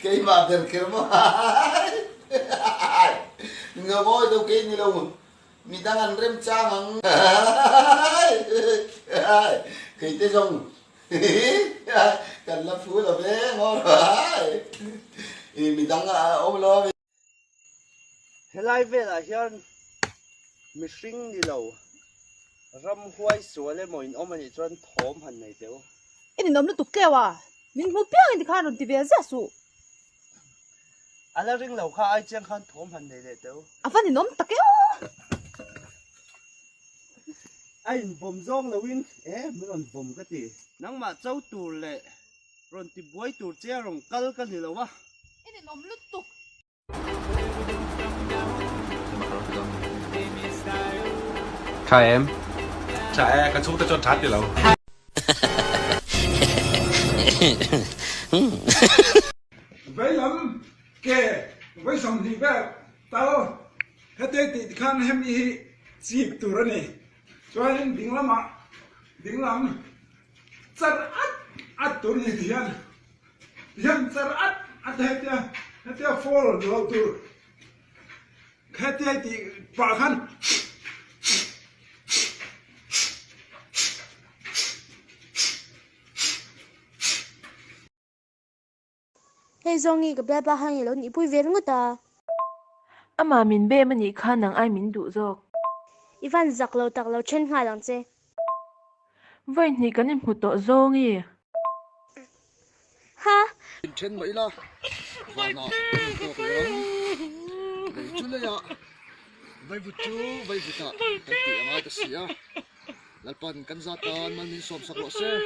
Cái mà được cái mà ngờ môi đâu cái ni đâu mình đang ăn rem cha măng cái thế xong cần là phú là bé ngon rồi mình đang ôm lo helai về là hiện mi sinh đi lâu ram huai sủa lên mồi ôm anh chọn thom hẳn này tiêu ini nom lu tu kewa min mu piang di khan ron ti ve za su ala ring lâu kha ai chang khan thom hẳn này tiêu afan ni nom ta ke ai bom zong là win mình còn bom cái gì nang mà châu tù lệ rồi thì buổi tù che rong kal cái gì lâu à ini nom lu tu Chào em. Chả cái chú ta cho thắt đi lâu. Vậy lắm kể với xong thì bé tao hết thì khăn hem đi dịp tụ rồi này cho nên đỉnh lắm à đỉnh lắm rất ắt tụ này thì anh rất ắt hết fall rồi tụ hết thì bà khăn Hey zongi ka bia ba hang lo ni pui ver nguta ama min be mani kha nang ai min du zo Ivan zaklo taklo chen nga lang che voi ni kan mu to zo ngi ha trên mấy la và nó chú lấy à vay vụt chú vay vụt à cái tiệm ai cái gì à lại pan căn gia tan mà mình xóm sạc lọ xe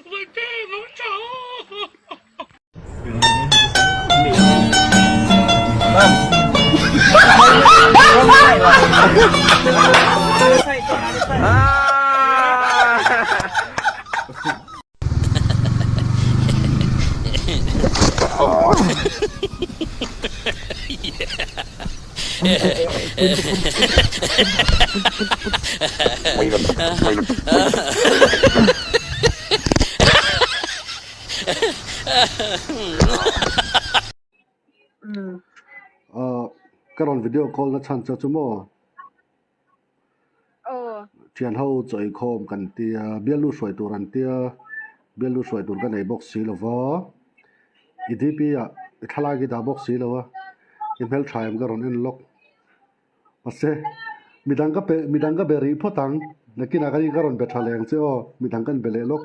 vay tê nó cháu cái đoạn video call nó chăn cho chúng mò chuyện hậu chơi khom cần tia biết lu soi tu ran tia biết lu soi tu cái này box xí lo vợ idp à thala cái đó box xí lo vợ email try em cái ron in lock ase midang ka beri photang nakin akari cái ron betha leng che o midang kan bele lock